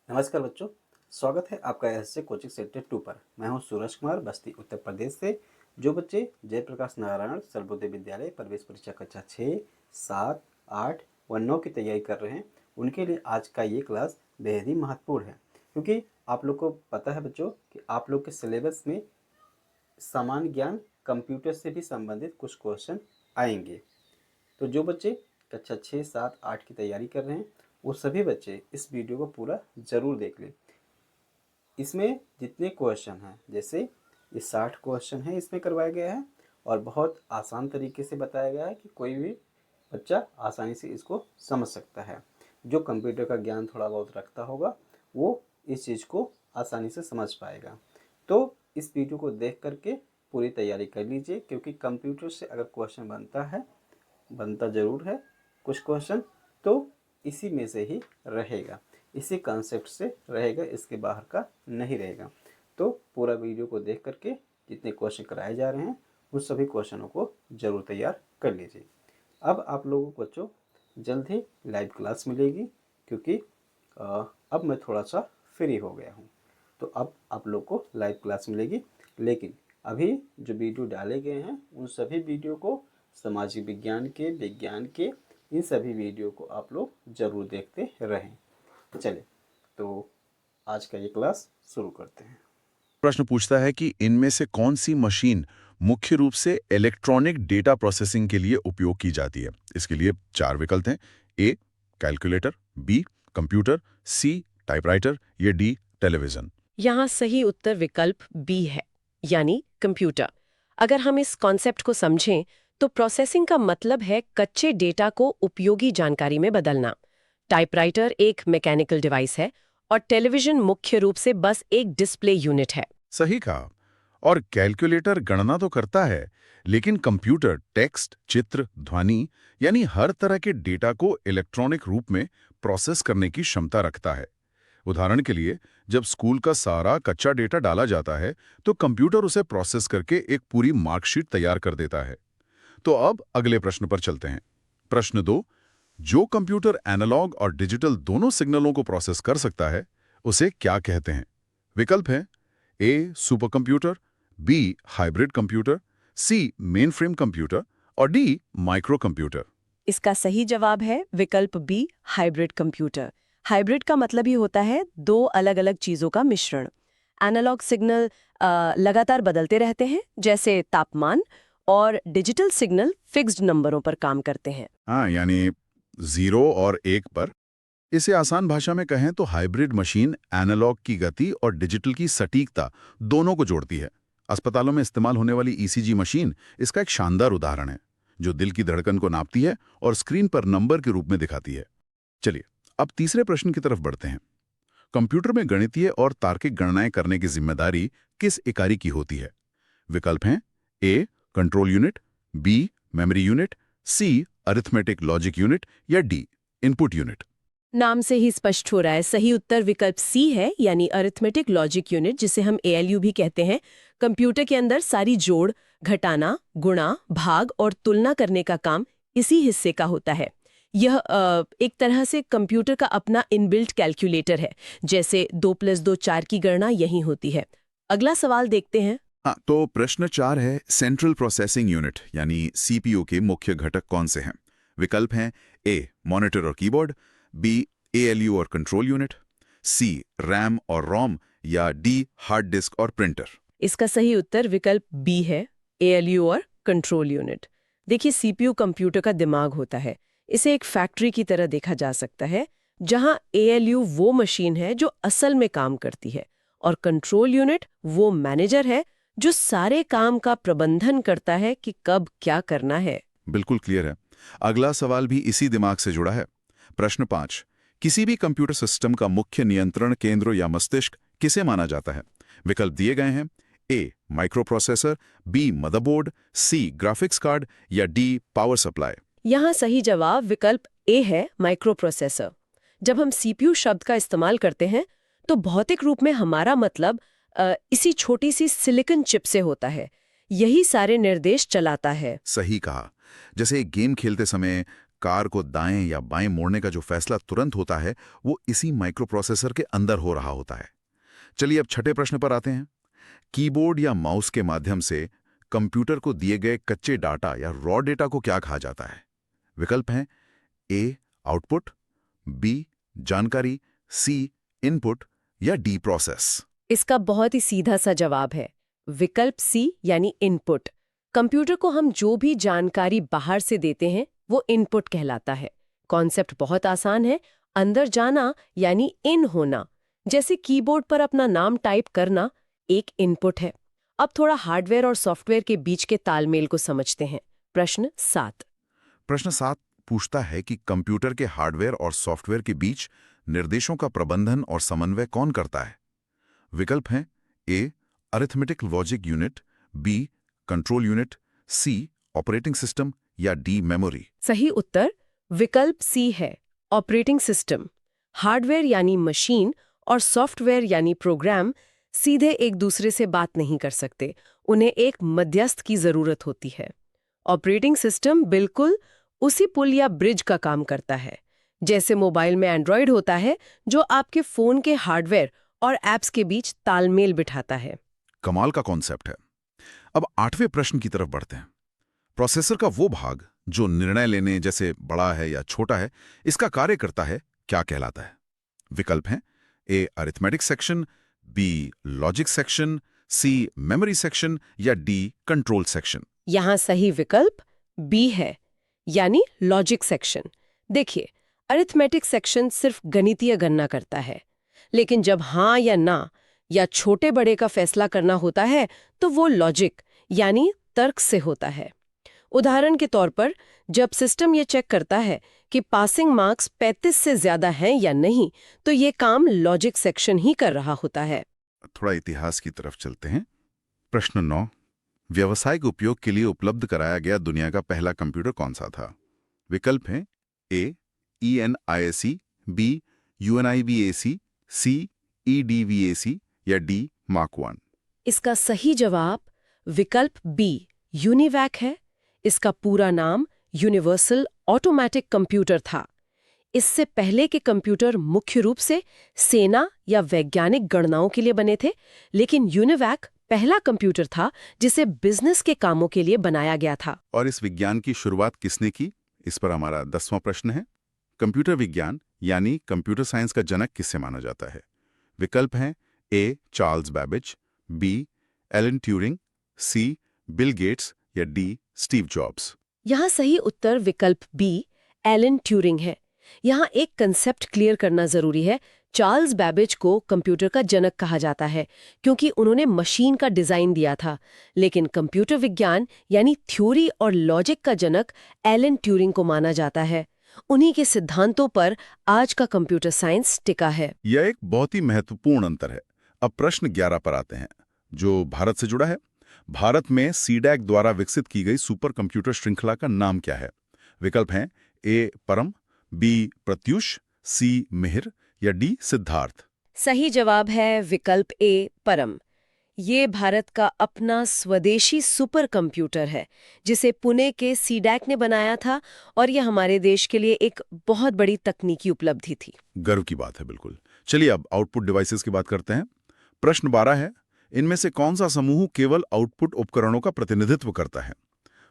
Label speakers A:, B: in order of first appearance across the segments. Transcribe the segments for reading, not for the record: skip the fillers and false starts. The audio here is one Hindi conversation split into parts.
A: नमस्कार बच्चों, स्वागत है आपका एसजे कोचिंग सेंटर 2 पर। मैं हूं सूरज कुमार, बस्ती उत्तर प्रदेश से। जो बच्चे जयप्रकाश नारायण सर्वोदय विद्यालय प्रवेश परीक्षा कक्षा 6, 7, 8 व 9 की तैयारी कर रहे हैं, उनके लिए आज का ये क्लास बेहद ही महत्वपूर्ण है। क्योंकि आप लोग को पता है बच्चों कि आप लोग के सिलेबस में सामान्य ज्ञान कंप्यूटर से भी संबंधित कुछ क्वेश्चन आएंगे। तो जो बच्चे कक्षा 6, 7, 8 की तैयारी कर रहे हैं, वो सभी बच्चे इस वीडियो को पूरा ज़रूर देख लें। इसमें जितने क्वेश्चन हैं, जैसे ये 60 क्वेश्चन हैं, इसमें करवाया गया है और बहुत आसान तरीके से बताया गया है कि कोई भी बच्चा आसानी से इसको समझ सकता है। जो कंप्यूटर का ज्ञान थोड़ा बहुत रखता होगा, वो इस चीज़ को आसानी से समझ पाएगा। तो इस वीडियो को देख करके पूरी तैयारी कर लीजिए, क्योंकि कंप्यूटर से अगर क्वेश्चन बनता ज़रूर है कुछ क्वेश्चन, तो इसी में से ही रहेगा, इसी कंसेप्ट से रहेगा, इसके बाहर का नहीं रहेगा। तो पूरा वीडियो को देख करके जितने क्वेश्चन कराए जा रहे हैं, उन सभी क्वेश्चनों को ज़रूर तैयार कर लीजिए। अब आप लोगों को बच्चों जल्द ही लाइव क्लास मिलेगी, क्योंकि अब मैं थोड़ा सा फ्री हो गया हूँ। तो अब आप लोग को लाइव क्लास मिलेगी, लेकिन अभी जो वीडियो डाले गए हैं, उन सभी वीडियो को सामाजिक विज्ञान के इन सभी वीडियो को आप लोग ज़रूर देखते रहें। चलिए, तो आज का ये क्लास शुरू करते हैं।
B: प्रश्न पूछता है कि इनमें से कौन सी मशीन मुख्य रूप से इलेक्ट्रॉनिक डेटा प्रोसेसिंग के लिए उपयोग की जाती है। इसके लिए 4 विकल्प हैं। ए कैलकुलेटर, बी कंप्यूटर, सी टाइपराइटर या डी टेलीविजन।
C: यहाँ सही उत्तर विकल्प बी है, यानी कंप्यूटर। अगर हम इस कॉन्सेप्ट को समझें तो प्रोसेसिंग का मतलब है कच्चे डेटा को उपयोगी जानकारी में बदलना। टाइपराइटर एक मैकेनिकल डिवाइस है और टेलीविजन मुख्य रूप से बस एक डिस्प्ले यूनिट है।
B: सही कहा। और कैलकुलेटर गणना तो करता है, लेकिन कंप्यूटर टेक्स्ट, चित्र, ध्वनि यानी हर तरह के डेटा को इलेक्ट्रॉनिक रूप में प्रोसेस करने की क्षमता रखता है। उदाहरण के लिए, जब स्कूल का सारा कच्चा डेटा डाला जाता है तो कंप्यूटर उसे प्रोसेस करके एक पूरी मार्कशीट तैयार कर देता है। तो अब अगले प्रश्न पर चलते हैं। प्रश्न 2, जो कंप्यूटर एनालॉग और डिजिटल दोनों सिग्नलों को प्रोसेस कर सकता है, उसे क्या कहते हैं? विकल्प हैं A super computer, B hybrid computer, C mainframe computer और डी माइक्रो कंप्यूटर।
C: इसका सही जवाब है विकल्प बी, हाइब्रिड कंप्यूटर। हाइब्रिड का मतलब ही होता है दो अलग अलग चीजों का मिश्रण। एनालॉग सिग्नल लगातार बदलते रहते हैं, जैसे तापमान, और डिजिटल सिग्नल फिक्स्ड नंबरों पर काम करते हैं।
B: हाँ, यानी 0 और 1 पर। इसे आसान भाषा में कहें तो हाइब्रिड मशीन एनालॉग की गति और डिजिटल की सटीकता दोनों को जोड़ती है। अस्पतालों में इस्तेमाल होने वाली ईसीजी मशीन इसका एक शानदार उदाहरण है, जो दिल की धड़कन को नापती है और स्क्रीन पर नंबर के रूप में दिखाती है। चलिए, अब तीसरे प्रश्न की तरफ बढ़ते हैं। कंप्यूटर में गणितीय और तार्किक गणनाएं करने की जिम्मेदारी किस इकाई की होती है? विकल्प हैं A control unit, B memory unit, C arithmetic logic unit या डी इनपुट यूनिट।
C: नाम से ही स्पष्ट हो रहा है, सही उत्तर विकल्प सी है, यानी अरिथमेटिक लॉजिक यूनिट, जिसे हम एएलयू भी कहते हैं। कंप्यूटर के अंदर सारी जोड़, घटाना, गुणा, भाग और तुलना करने का काम इसी हिस्से का होता है। यह एक तरह से कंप्यूटर का अपना इनबिल्ट कैलकुलेटर है। जैसे 2 + 2 4 की गणना यहीं होती है। अगला सवाल देखते हैं।
B: हाँ, तो प्रश्न 4 है सेंट्रल प्रोसेसिंग यूनिट यानी सीपीयू के मुख्य घटक कौन से हैं? विकल्प हैं ए मॉनिटर और कीबोर्ड, बी एएलयू और कंट्रोल यूनिट, सी रैम और रोम या डी हार्ड डिस्क और प्रिंटर।
C: इसका सही उत्तर विकल्प बी है, एएलयू और कंट्रोल यूनिट। देखिए, सीपीयू कंप्यूटर का दिमाग होता है। इसे एक फैक्ट्री की तरह देखा जा सकता है, जहां एएलयू वो मशीन है जो असल में काम करती है और कंट्रोल यूनिट वो मैनेजर है जो सारे काम का प्रबंधन करता है कि कब क्या करना है।
B: बिल्कुल क्लियर है। अगला सवाल भी इसी दिमाग से जुड़ा है। प्रश्न 5, किसी भी कंप्यूटर सिस्टम का मुख्य नियंत्रण केंद्र या मस्तिष्क किसे माना जाता है? विकल्प दिए गए हैं ए माइक्रो प्रोसेसर, बी मदरबोर्ड, सी ग्राफिक्स कार्ड या डी पावर सप्लाई।
C: यहाँ सही जवाब विकल्प ए है, माइक्रो प्रोसेसर। जब हम सीपीयू शब्द का इस्तेमाल करते हैं तो भौतिक रूप में हमारा मतलब इसी छोटी सी सिलिकॉन चिप से होता है। यही सारे निर्देश चलाता है।
B: सही कहा। जैसे एक गेम खेलते समय कार को दाएं या बाएं मोड़ने का जो फैसला तुरंत होता है वो इसी माइक्रोप्रोसेसर के अंदर हो रहा होता है। चलिए अब छठे प्रश्न पर आते हैं। कीबोर्ड या माउस के माध्यम से कंप्यूटर को दिए गए कच्चे डाटा या रॉ डेटा को क्या कहा जाता है? विकल्प हैं ए आउटपुट, बी जानकारी, सी इनपुट या डी प्रोसेस।
C: इसका बहुत ही सीधा सा जवाब है विकल्प सी यानी इनपुट। कंप्यूटर को हम जो भी जानकारी बाहर से देते हैं वो इनपुट कहलाता है। कॉन्सेप्ट बहुत आसान है, अंदर जाना यानी इन होना। जैसे कीबोर्ड पर अपना नाम टाइप करना एक इनपुट है। अब थोड़ा हार्डवेयर और सॉफ्टवेयर के बीच के तालमेल को समझते हैं। प्रश्न 7।
B: प्रश्न 7 पूछता है कि कंप्यूटर के हार्डवेयर और सॉफ्टवेयर के बीच निर्देशों का प्रबंधन और समन्वय कौन करता है? विकल्प हैं A arithmetic logic unit, B control unit, C operating system या डी मेमोरी।
C: सही उत्तर विकल्प सी है, ऑपरेटिंग सिस्टम। हार्डवेयर यानी मशीन और सॉफ्टवेयर यानी प्रोग्राम सीधे एक दूसरे से बात नहीं कर सकते, उन्हें एक मध्यस्थ की जरूरत होती है। ऑपरेटिंग सिस्टम बिल्कुल उसी पुल या ब्रिज का काम करता है। जैसे मोबाइल में एंड्रॉयड होता है जो आपके फोन के हार्डवेयर और एप्स के बीच तालमेल बिठाता है।
B: कमाल का कॉन्सेप्ट है। अब 8वें प्रश्न की तरफ बढ़ते हैं। प्रोसेसर का वो भाग जो निर्णय लेने जैसे बड़ा है या छोटा है, इसका कार्य करता है, क्या कहलाता है? विकल्प हैं A arithmetic section, B logic section, C memory section या डी कंट्रोल सेक्शन।
C: यहां सही विकल्प बी है, यानी लॉजिक सेक्शन। देखिए, अरिथमेटिक सेक्शन सिर्फ गणितीय गणना करता है, लेकिन जब हाँ या ना या छोटे बड़े का फैसला करना होता है तो वो लॉजिक यानी तर्क से होता है। उदाहरण के तौर पर जब सिस्टम ये चेक करता है कि पासिंग मार्क्स 35 से ज्यादा हैं या नहीं, तो ये काम लॉजिक सेक्शन ही कर रहा होता है।
B: थोड़ा इतिहास की तरफ चलते हैं। प्रश्न 9, व्यावसायिक उपयोग के लिए उपलब्ध कराया गया दुनिया का पहला कंप्यूटर कौन सा था? विकल्प हैं ए ENIAC, बी UNIVAC, सी EDVAC या डी मार्क 1।
C: इसका सही जवाब विकल्प बी यूनिवैक है। इसका पूरा नाम यूनिवर्सल ऑटोमेटिक कंप्यूटर था। इससे पहले के कंप्यूटर मुख्य रूप से सेना या वैज्ञानिक गणनाओं के लिए बने थे, लेकिन यूनिवैक पहला कंप्यूटर था जिसे बिजनेस के कामों के लिए बनाया गया था।
B: और इस विज्ञान की शुरुआत किसने की? इस पर हमारा 10वां प्रश्न है। कंप्यूटर विज्ञान यानी कंप्यूटर साइंस का जनक किससे माना जाता है? विकल्प हैं A Charles Babbage, B Alan Turing, C Bill Gates या डी स्टीव जॉब्स।
C: यहाँ सही उत्तर विकल्प बी एलन ट्यूरिंग है। यहाँ एक कंसेप्ट क्लियर करना जरूरी है। चार्ल्स बैबेज को कंप्यूटर का जनक कहा जाता है क्योंकि उन्होंने मशीन का डिजाइन दिया था, लेकिन कंप्यूटर विज्ञान यानी थ्योरी और लॉजिक का जनक एलन ट्यूरिंग को माना जाता है। उन्हीं के सिद्धांतों पर आज का कंप्यूटर साइंस टिका है।
B: यह एक बहुत ही महत्वपूर्ण अंतर है। अब प्रश्न 11 पर आते हैं, जो भारत से जुड़ा है। भारत में सीडैक द्वारा विकसित की गई सुपर कंप्यूटर श्रृंखला का नाम क्या है? विकल्प हैं ए परम, बी प्रत्युष, सी मिहिर या डी सिद्धार्थ।
C: सही जवाब है विकल्प ए परम। ये भारत का अपना स्वदेशी सुपर कंप्यूटर है जिसे पुणे के सीडैक ने बनाया था, और यह हमारे देश के लिए एक बहुत बड़ी तकनीकी उपलब्धि थी।
B: गर्व की बात है, बिल्कुल। चलिए अब आउटपुट डिवाइसेस की बात करते हैं। प्रश्न 12 है, इनमें से कौन सा समूह केवल आउटपुट उपकरणों का प्रतिनिधित्व करता है?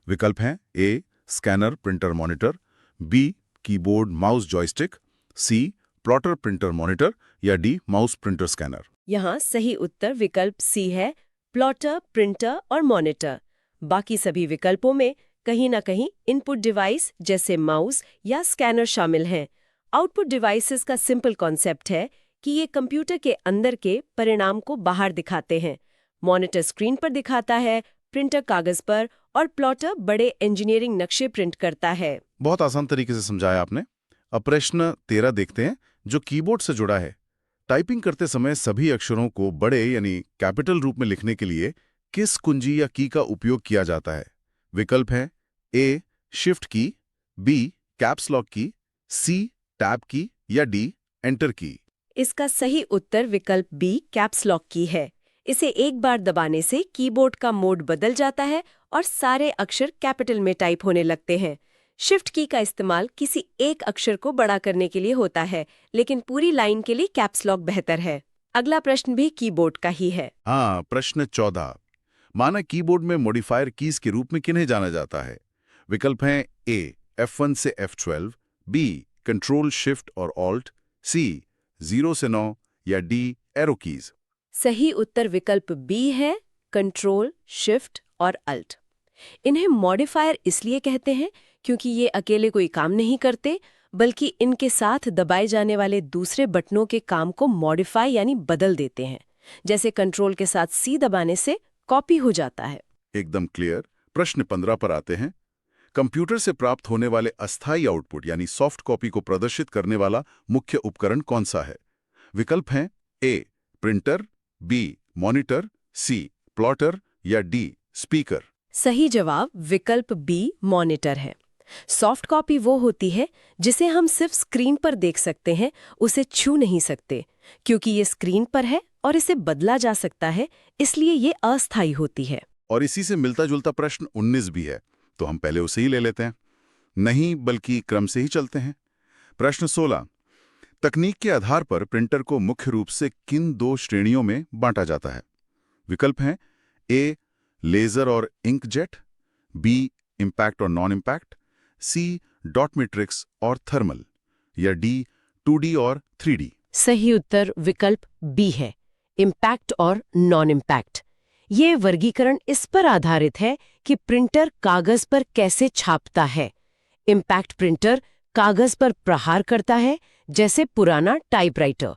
B: विकल्प हैं A scanner printer monitor, B keyboard mouse joystick, C plotter printer monitor या डी माउस प्रिंटर स्कैनर।
C: यहाँ सही उत्तर विकल्प सी है, प्लॉटर, प्रिंटर और मॉनिटर। बाकी सभी विकल्पों में कहीं ना कहीं इनपुट डिवाइस जैसे माउस या स्कैनर शामिल हैं। आउटपुट डिवाइसेस का सिंपल कॉन्सेप्ट है कि ये कंप्यूटर के अंदर के परिणाम को बाहर दिखाते हैं। मॉनिटर स्क्रीन पर दिखाता है, प्रिंटर कागज पर और प्लॉटर बड़े इंजीनियरिंग नक्शे प्रिंट करता है।
B: बहुत आसान तरीके से समझाया आपने। अब प्रश्न 13 देखते हैं, जो कीबोर्ड से जुड़ा है। टाइपिंग करते समय सभी अक्षरों को बड़े यानी कैपिटल रूप में लिखने के लिए किस कुंजी या की का उपयोग किया जाता है? विकल्प है ए शिफ्ट की, बी कैप्स लॉक की, सी टैब की या डी एंटर की।
C: इसका सही उत्तर विकल्प बी कैप्स लॉक की है। इसे एक बार दबाने से कीबोर्ड का मोड बदल जाता है और सारे अक्षर कैपिटल में टाइप होने लगते हैं। शिफ्ट की का इस्तेमाल किसी एक अक्षर को बड़ा करने के लिए होता है, लेकिन पूरी लाइन के लिए कैप्स लॉक बेहतर है। अगला प्रश्न भी कीबोर्ड का ही है।
B: हाँ, प्रश्न 14। माना कीबोर्ड में मॉडिफायर कीज के रूप में किन्हें जाना जाता है? विकल्प हैं ए F1 से F12, बी कंट्रोल शिफ्ट और ऑल्ट, सी 0 से 9 या डी एरो कीज।
C: सही उत्तर विकल्प बी है, कंट्रोल शिफ्ट और अल्ट। इन्हें मॉडिफायर इसलिए कहते हैं क्योंकि ये अकेले कोई काम नहीं करते, बल्कि इनके साथ दबाए जाने वाले दूसरे बटनों के काम को मॉडिफाई यानी बदल देते हैं। जैसे कंट्रोल के साथ सी दबाने से कॉपी हो जाता है।
B: एकदम क्लियर। प्रश्न 15 पर आते हैं। कंप्यूटर से प्राप्त होने वाले अस्थायी आउटपुट यानी सॉफ्ट कॉपी को प्रदर्शित करने वाला मुख्य उपकरण कौन सा है? विकल्प हैं A printer, B monitor, C plotter या डी स्पीकर।
C: सही जवाब विकल्प बी मॉनिटर है। सॉफ्ट कॉपी वो होती है जिसे हम सिर्फ स्क्रीन पर देख सकते हैं, उसे छू नहीं सकते। क्योंकि ये स्क्रीन पर है और इसे बदला जा सकता है, इसलिए ये अस्थायी होती है।
B: और इसी से मिलता जुलता प्रश्न 19 भी है, तो हम पहले उसे ही ले लेते हैं। नहीं, बल्कि क्रम से ही चलते हैं। प्रश्न 16। तकनीक के आधार पर प्रिंटर को मुख्य रूप से किन दो श्रेणियों में बांटा जाता है? विकल्प हैं ए लेजर और इंकजेट, बी इम्पैक्ट और non impact, C dot matrix और थर्मल या डी 2D और 3D।
C: सही उत्तर विकल्प बी है, इम्पैक्ट और नॉन इम्पैक्ट। ये वर्गीकरण इस पर आधारित है कि प्रिंटर कागज पर कैसे छापता है। इम्पैक्ट प्रिंटर कागज पर प्रहार करता है, जैसे पुराना टाइपराइटर,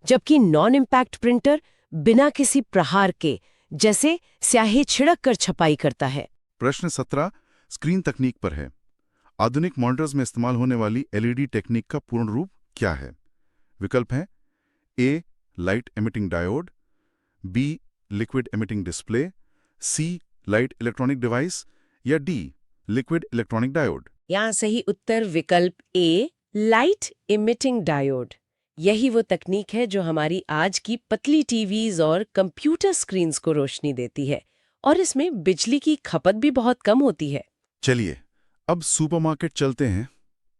C: जबकि नॉन इम्पैक्ट प्रिंटर बिना किसी प्रहार के, जैसे स्याही छिड़क कर छपाई करता है।
B: प्रश्न 17 स्क्रीन तकनीक पर है। आधुनिक मॉनिटर्स में इस्तेमाल होने वाली LED टेक्निक का पूर्ण रूप क्या है? विकल्प हैं A light emitting diode, B liquid emitting display, C light electronic device या डी लिक्विड इलेक्ट्रॉनिक डायोड।
C: यहाँ सही उत्तर विकल्प ए लाइट इमिटिंग डायोड। यही वो तकनीक है जो हमारी आज की पतली टीवीज और कंप्यूटर स्क्रीन्स को रोशनी देती है, और इसमें बिजली की खपत भी बहुत कम होती है।
B: चलिए अब सुपरमार्केट चलते हैं।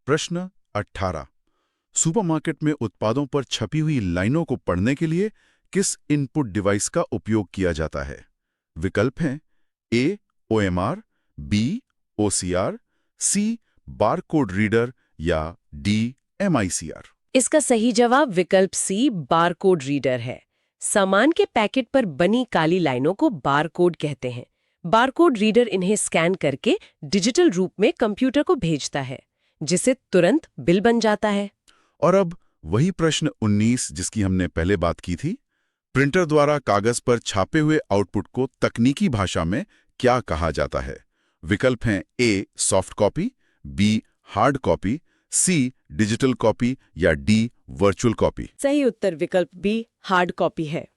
B: प्रश्न 18। सुपरमार्केट में उत्पादों पर छपी हुई लाइनों को पढ़ने के लिए किस इनपुट डिवाइस का उपयोग किया जाता है? विकल्प हैं ए OMR, बी OCR, सी बारकोड रीडर या डी MICR।
C: इसका सही जवाब विकल्प सी बारकोड रीडर है। सामान के पैकेट पर बनी काली लाइनों को बारकोड कहते हैं। बारकोड रीडर इन्हें स्कैन करके डिजिटल रूप में कंप्यूटर को भेजता है, जिसे तुरंत बिल बन जाता है।
B: और अब वही प्रश्न 19 जिसकी हमने पहले बात की थी। प्रिंटर द्वारा कागज पर छापे हुए आउटपुट को तकनीकी भाषा में क्या कहा जाता है? विकल्प हैं A soft copy, B hard copy, C digital copy या डी वर्चुअल कॉपी।
C: सही उत्तर विकल्प बी हार्ड कॉपी है।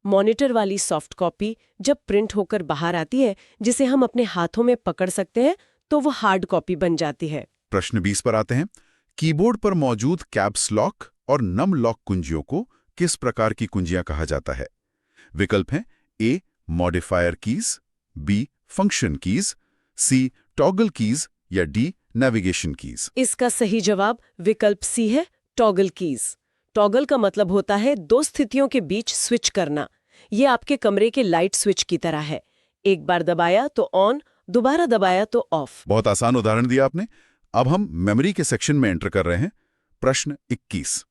C: मॉनिटर वाली सॉफ्ट कॉपी जब प्रिंट होकर बाहर आती है, जिसे हम अपने हाथों में पकड़ सकते हैं, तो वो हार्ड कॉपी बन जाती है।
B: प्रश्न 20 पर आते हैं। कीबोर्ड पर मौजूद कैप्स लॉक और नम लॉक कुंजियों को किस प्रकार की कुंजियां कहा जाता है? विकल्प हैं A modifier keys, B function keys, C toggle keys या डी नेविगेशन कीज।
C: इसका सही जवाब विकल्प सी है, टॉगल कीज। टॉगल का मतलब होता है दो स्थितियों के बीच स्विच करना। ये आपके कमरे के लाइट स्विच की तरह है। एक बार दबाया तो ऑन, दोबारा दबाया तो ऑफ।
B: बहुत आसान उदाहरण दिया आपने। अब हम मेमोरी के सेक्शन में एंटर कर रहे हैं। प्रश्न 21।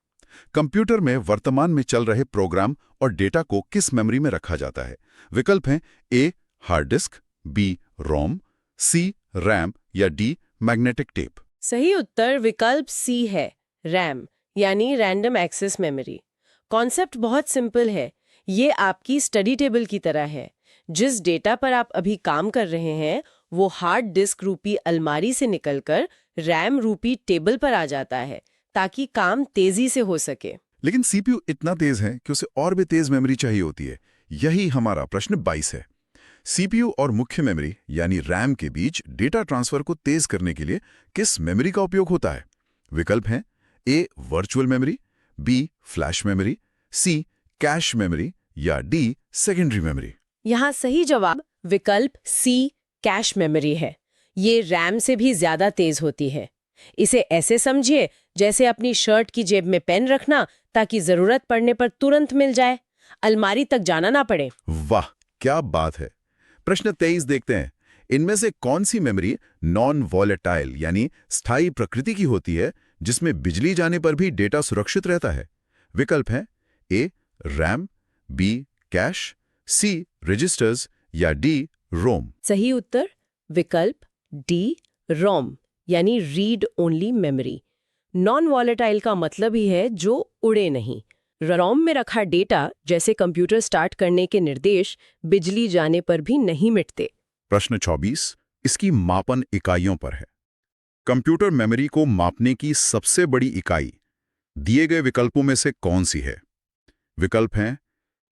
B: कंप्यूटर में वर्तमान में चल रहे प्रोग्राम और डेटा को किस मेमोरी में रखा जाता है? विकल्प हैं A hard disk, B ROM, C RAM या डी मैग्नेटिक टेप।
C: सही उत्तर विकल्प सी है, रैम यानी रैंडम एक्सेस मेमोरी। कॉन्सेप्ट बहुत सिंपल है। ये आपकी स्टडी टेबल की तरह है। जिस डेटा पर आप अभी काम कर रहे हैं, वो हार्ड डिस्क रूपी अलमारी से निकलकर रैम रूपी टेबल पर आ जाता है, ताकि काम तेजी से हो सके।
B: लेकिन CPU इतना तेज है कि उसे और भी तेज मेमोरी चाहिए होती है। यही हमारा प्रश्न 22 है। CPU और मुख्य मेमोरी यानी रैम के बीच डेटा ट्रांसफर को तेज करने के लिए किस मेमोरी का उपयोग होता है? विकल्प हैं A virtual memory, B flash memory, C cache memory या डी सेकेंडरी मेमोरी।
C: यहाँ सही जवाब विकल्प सी कैश मेमोरी है। ये रैम से भी ज्यादा तेज होती है। इसे ऐसे समझिए जैसे अपनी शर्ट की जेब में पेन रखना ताकि जरूरत पड़ने पर तुरंत मिल जाए, अलमारी तक जाना ना पड़े।
B: वाह, क्या बात है। प्रश्न 23 देखते हैं। इनमें से कौन सी मेमोरी नॉन वॉलेटाइल यानी स्थायी प्रकृति की होती है, जिसमें बिजली जाने पर भी डेटा सुरक्षित रहता है? विकल्प हैं ए RAM, be cash, C registers या डी रोम।
C: सही उत्तर विकल्प डी रोम यानी read only memory. Non volatile का मतलब ही है जो उड़े नहीं। रोम में रखा डेटा जैसे कंप्यूटर स्टार्ट करने के निर्देश बिजली जाने पर भी नहीं मिटते।
B: प्रश्न 24 इसकी मापन इकाइयों पर है। कंप्यूटर मेमोरी को मापने की सबसे बड़ी इकाई दिए गए विकल्पों में से कौन सी है? विकल्प हैं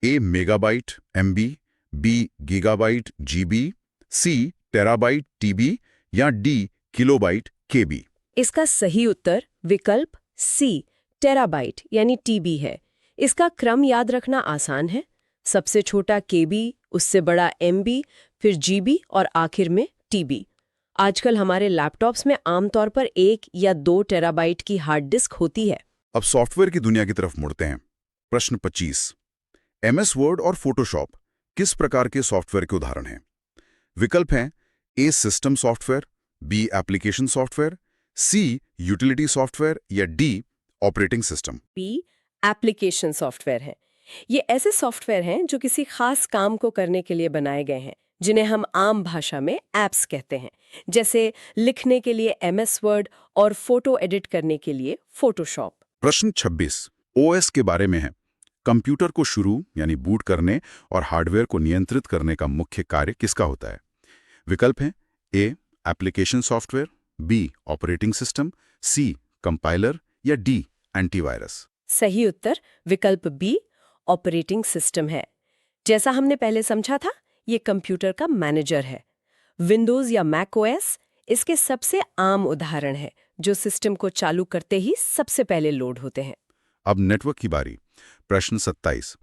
B: A megabyte MB, B gigabyte GB, C terabyte TB या डी किलोबाइट केबी।
C: इसका सही उत्तर विकल्प सी टेराबाइट यानी टीबी है। इसका क्रम याद रखना आसान है। सबसे छोटा केबी, उससे बड़ा एमबी, फिर जीबी और आखिर में टीबी। आजकल हमारे लैपटॉप्स में आमतौर पर 1 या 2 टेराबाइट की हार्ड डिस्क होती है।
B: अब सॉफ्टवेयर की दुनिया की तरफ मुड़ते हैं। प्रश्न 25 एमएस वर्ड और फोटोशॉप किस प्रकार के सॉफ्टवेयर के उदाहरण हैं? विकल्प हैं A system software, B application software, C utility software या D operating system.
C: B application software है। ये ऐसे सॉफ्टवेयर हैं जो किसी खास काम को करने के लिए बनाए गए हैं, जिन्हें हम आम भाषा में ऐप्स कहते हैं। जैसे लिखने के लिए एमएस वर्ड और फोटो एडिट करने के लिए फोटोशॉप।
B: प्रश्न 26 ओएस के बारे में है। कंप्यूटर को शुरू यानी बूट करने और हार्डवेयर को नियंत्रित करने का मुख्य कार्य किसका होता है? विकल्प हैं A application software, B operating system, C compiler या डी एंटीवायरस।
C: सही उत्तर विकल्प बी ऑपरेटिंग सिस्टम है। जैसा हमने पहले समझा था, ये कंप्यूटर का मैनेजर है। विंडोज या मैक ओएस इसके सबसे आम उदाहरण है, जो सिस्टम को चालू करते ही सबसे पहले लोड होते हैं।
B: अब नेटवर्क की बारी। प्रश्न 27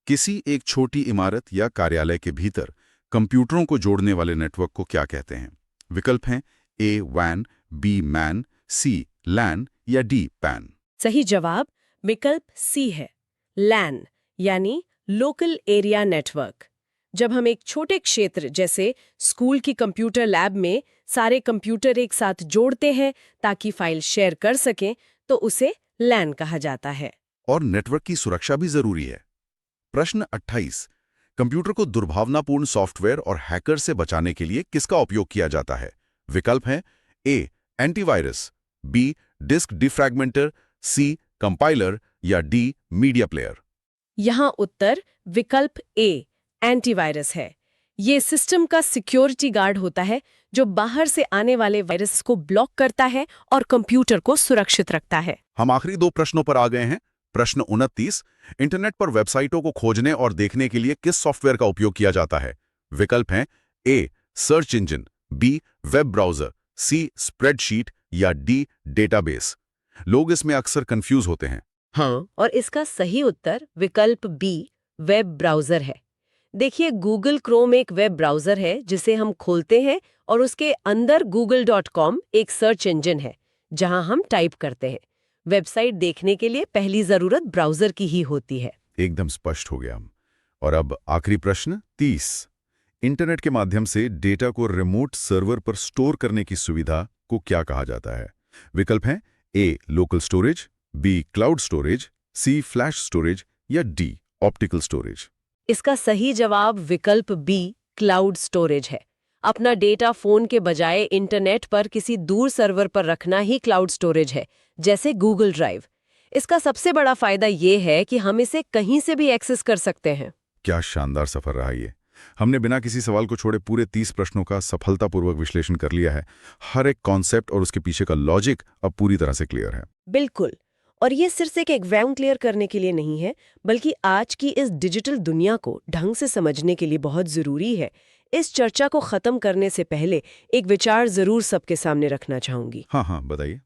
B: किसी एक छोटी इमारत या कार्यालय के भीतर कंप्यूटरों को जोड़ने वाले नेटवर्क को क्या कहते हैं? विकल्प हैं ए वैन, बी मैन, सी लैन या डी पैन।
C: सही जवाब विकल्प सी है, लैन यानी लोकल एरिया नेटवर्क। जब हम एक छोटे क्षेत्र जैसे स्कूल की कंप्यूटर लैब में सारे कंप्यूटर एक साथ जोड़ते हैं ताकि फाइल शेयर कर सकें, तो उसे लैन कहा जाता है।
B: और नेटवर्क की सुरक्षा भी जरूरी है। प्रश्न 28 कंप्यूटर को दुर्भावनापूर्ण सॉफ्टवेयर और हैकर से बचाने के लिए किसका उपयोग किया जाता है? विकल्प हैं A antivirus, B disk defragmenter, C compiler या डी मीडिया प्लेयर।
C: यहाँ उत्तर विकल्प ए एंटीवायरस है। ये सिस्टम का सिक्योरिटी गार्ड होता है जो बाहर से आने वाले वायरस को ब्लॉक करता है और कंप्यूटर को सुरक्षित रखता है।
B: हम आखिरी 2 प्रश्नों पर आ गए हैं। प्रश्न 29 इंटरनेट पर वेबसाइटों को खोजने और देखने के लिए किस सॉफ्टवेयर का उपयोग किया जाता है? विकल्प हैं A search engine, B web browser, C spreadsheet या डी डेटाबेस। लोग इसमें अक्सर कंफ्यूज होते हैं।
C: हाँ, और इसका सही उत्तर विकल्प बी वेब ब्राउजर है। देखिए, गूगल क्रोम एक वेब ब्राउजर है जिसे हम खोलते हैं और उसके अंदर google.com एक सर्च इंजन है जहां हम टाइप करते हैं। वेबसाइट देखने के लिए पहली जरूरत ब्राउजर की ही होती है।
B: एकदम स्पष्ट हो गया। और अब आखिरी प्रश्न 30 इंटरनेट के माध्यम से डेटा को रिमोट सर्वर पर स्टोर करने की सुविधा को क्या कहा जाता है? विकल्प हैं A local storage, B cloud storage, C flash storage या डी ऑप्टिकल स्टोरेज।
C: इसका सही जवाब विकल्प बी क्लाउड स्टोरेज है। अपना डेटा फोन के बजाय इंटरनेट पर किसी दूर सर्वर पर रखना ही क्लाउड स्टोरेज है, जैसे गूगल ड्राइव। इसका सबसे बड़ा फायदा ये है कि हम इसे कहीं से भी एक्सेस कर सकते हैं।
B: क्या शानदार सफर रहा ये। हमने बिना किसी सवाल को छोड़े पूरे 30 प्रश्नों का सफलतापूर्वक विश्लेषण कर लिया है। हर एक कॉन्सेप्ट और उसके पीछे का लॉजिक अब पूरी तरह से क्लियर है।
C: बिल्कुल, और ये सिर्फ एक एग्जाम क्लियर करने के लिए नहीं है, बल्कि आज की इस डिजिटल दुनिया को ढंग से समझने के लिए बहुत जरूरी है। इस चर्चा को खत्म करने से पहले एक विचार जरूर सबके सामने रखना चाहूंगी।
B: हाँ, बताइए।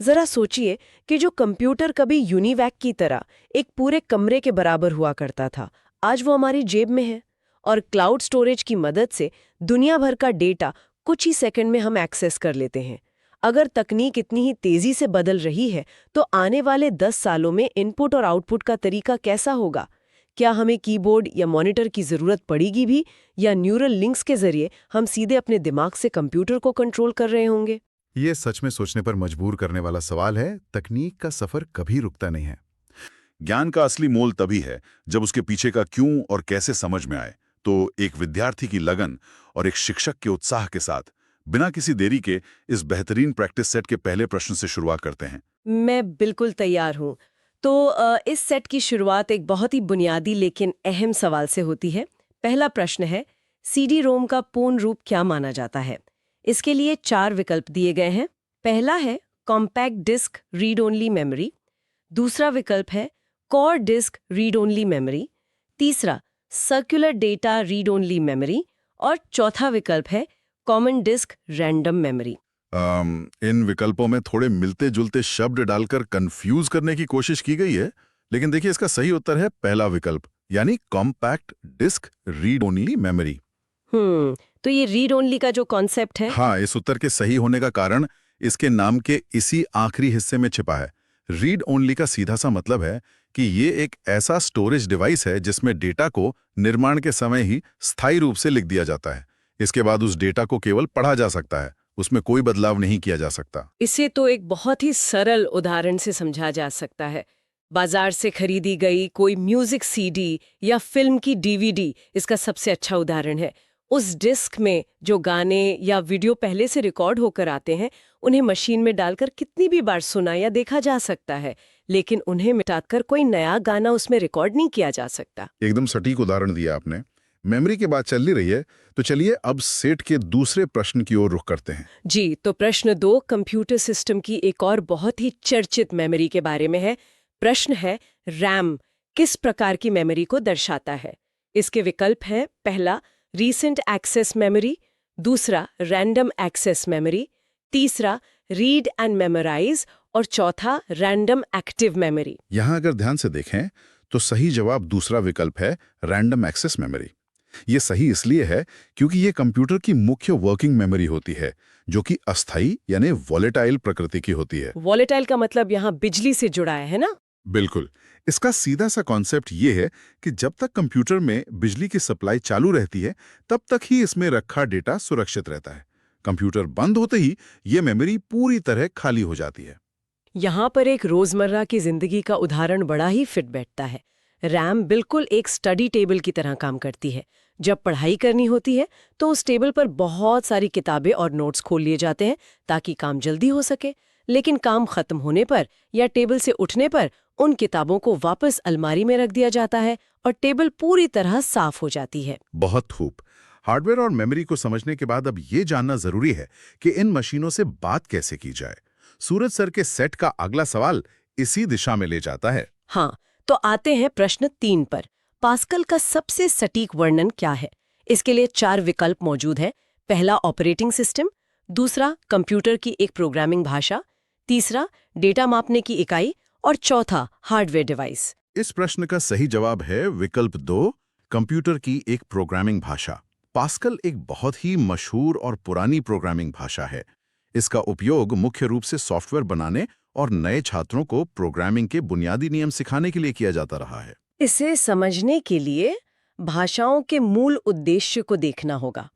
C: जरा सोचिए कि जो कंप्यूटर कभी यूनिवैक की तरह एक पूरे कमरे के बराबर हुआ करता था, आज वो हमारी जेब में है। और क्लाउड स्टोरेज की मदद से दुनिया भर का डेटा कुछ ही सेकंड में हम एक्सेस कर लेते हैं। अगर तकनीक इतनी ही तेजी से बदल रही है तो आने वाले 10 सालों में इनपुट और आउटपुट का तरीका कैसा होगा? क्या हमें कीबोर्ड या मॉनिटर की जरूरत पड़ेगी भी, या न्यूरल लिंक्स के जरिए हम सीधे अपने दिमाग से कंप्यूटर को कंट्रोल कर रहे होंगे?
B: ये सच में सोचने पर मजबूर करने वाला सवाल है। तकनीक का सफर कभी रुकता नहीं है। ज्ञान का असली मोल तभी है जब उसके पीछे का क्यों और कैसे समझ में आए। तो एक विद्यार्थी की लगन और एक शिक्षक के उत्साह के साथ बिना किसी देरी के इस बेहतरीन प्रैक्टिस सेट के पहले प्रश्न से शुरुआत करते हैं।
C: मैं बिल्कुल तैयार हूँ। तो इस सेट की शुरुआत एक बहुत ही बुनियादी लेकिन अहम सवाल से होती है। पहला प्रश्न है, सीडी रोम का पूर्ण रूप क्या माना जाता है? इसके लिए 4 विकल्प दिए गए हैं। पहला है compact disc read only memory, दूसरा विकल्प है core disk read only memory, तीसरा circular data read only memory और चौथा विकल्प है कॉमन डिस्क रैंडम मेमोरी।
B: इन विकल्पों में थोड़े मिलते जुलते शब्द डालकर कंफ्यूज करने की कोशिश की गई है, लेकिन देखिए इसका सही उत्तर है पहला विकल्प, यानी compact disc read only memory.
C: तो ये रीड ओनली का जो कॉन्सेप्ट है,
B: हाँ, इस उत्तर के सही होने का कारण इसके नाम के इसी आखिरी हिस्से में छिपा है। रीड ओनली का सीधा सा मतलब है कि ये एक ऐसा स्टोरेज डिवाइस है जिसमें डेटा को निर्माण के समय ही स्थायी रूप से लिख दिया जाता है। इसके बाद उस डेटा को केवल पढ़ा जा सकता है, उसमें कोई बदलाव नहीं किया जा सकता।
C: इसे तो एक बहुत ही सरल उदाहरण से समझा जा सकता है। बाजार से खरीदी गई कोई म्यूजिक सीडी या फिल्म की डीवीडी इसका सबसे अच्छा उदाहरण है। उस डिस्क में जो गाने या वीडियो पहले से रिकॉर्ड होकर आते हैं, उन्हें मशीन में डालकर कितनी भी बार सुना या देखा जा सकता है, लेकिन उन्हें मिटाकर कोई नया गाना उसमें रिकॉर्ड नहीं किया जा सकता।
B: एकदम सटीक उदाहरण दिया आपने। मेमोरी की बात चल ही रही है, तो चलिए अब सेट के दूसरे प्रश्न की ओर रुख करते हैं।
C: जी, तो प्रश्न 2 कंप्यूटर सिस्टम की एक और बहुत ही चर्चित मेमोरी के बारे में है। प्रश्न है, रैम किस प्रकार की मेमोरी को दर्शाता है? इसके विकल्प हैं, पहला रीसेंट एक्सेस मेमोरी, दूसरा रैंडम एक्सेस मेमोरी, तीसरा रीड एंड मेमोराइज और चौथा रैंडम एक्टिव मेमोरी।
B: यहां अगर ध्यान से देखें तो सही जवाब दूसरा विकल्प है, रैंडम एक्सेस मेमोरी। ये सही इसलिए है क्योंकि ये कंप्यूटर की मुख्य वर्किंग मेमोरी होती है, जो कि अस्थायी यानी वॉलेटाइल प्रकृति की होती है।
C: वॉलेटाइल का मतलब यहाँ बिजली से जुड़ा है ना?
B: बिल्कुल। इसका सीधा सा कॉन्सेप्ट ये है कि जब तक कंप्यूटर में बिजली की सप्लाई चालू रहती है, तब तक ही इसमें रखा डेटा सुरक्षित रहता है। कंप्यूटर बंद होते ही ये मेमोरी पूरी तरह खाली हो जाती है।
C: यहाँ पर एक रोजमर्रा की जिंदगी का उदाहरण बड़ा ही फिट बैठता है। रैम बिल्कुल एक स्टडी टेबल की तरह काम करती है। जब पढ़ाई करनी होती है तो उस टेबल पर बहुत सारी किताबें और नोट्स खोल लिए जाते हैं ताकि काम जल्दी हो सके, लेकिन काम खत्म होने पर या टेबल से उठने पर उन किताबों को वापस अलमारी में रख दिया जाता है और टेबल पूरी तरह साफ हो जाती है।
B: बहुत खूब। हार्डवेयर और मेमोरी को समझने के बाद अब ये जानना जरूरी है कि इन मशीनों से बात कैसे की जाए। सूरज सर के सेट का अगला सवाल इसी दिशा में ले जाता है।
C: हाँ, तो आते हैं प्रश्न 3 पर। पास्कल का सबसे सटीक वर्णन क्या है? इसके लिए 4 विकल्प मौजूद हैं। पहला ऑपरेटिंग सिस्टम, दूसरा कंप्यूटर की एक प्रोग्रामिंग भाषा, तीसरा डेटा मापने की इकाई और चौथा हार्डवेयर डिवाइस।
B: इस प्रश्न का सही जवाब है विकल्प 2, कंप्यूटर की एक प्रोग्रामिंग भाषा। पास्कल एक बहुत ही मशहूर और पुरानी प्रोग्रामिंग भाषा है। इसका उपयोग मुख्य रूप से सॉफ्टवेयर बनाने और नए छात्रों को प्रोग्रामिंग के बुनियादी नियम सिखाने के लिए किया जाता रहा है।
C: इसे समझने के लिए भाषाओं के मूल उद्देश्य को देखना होगा।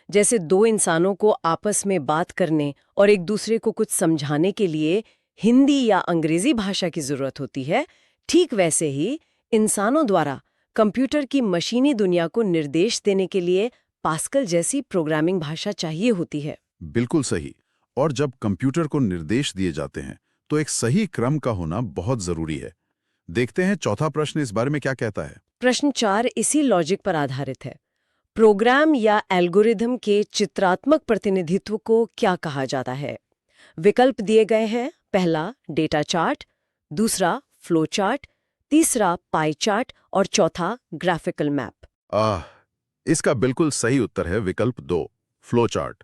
C: जैसे 2 इंसानों को आपस में बात करने और एक दूसरे को कुछ समझाने के लिए हिंदी या अंग्रेजी भाषा की जरूरत होती है, ठीक वैसे ही इंसानों द्वारा कंप्यूटर की मशीनी दुनिया को निर्देश देने के लिए पास्कल जैसी प्रोग्रामिंग भाषा चाहिए होती है।
B: बिल्कुल सही। और जब कंप्यूटर को निर्देश दिए जाते हैं तो एक सही क्रम का होना बहुत जरूरी है। देखते हैं चौथा प्रश्न इस बारे में क्या कहता है।
C: प्रश्न 4 इसी लॉजिक पर आधारित है। प्रोग्राम या एल्गोरिथम के चित्रात्मक प्रतिनिधित्व को क्या कहा जाता है? विकल्प दिए गए हैं, पहला डेटा चार्ट, दूसरा फ्लो चार्ट, तीसरा पाई चार्ट और चौथा ग्राफिकल मैप।
B: इसका बिल्कुल सही उत्तर है विकल्प 2, फ्लो चार्ट।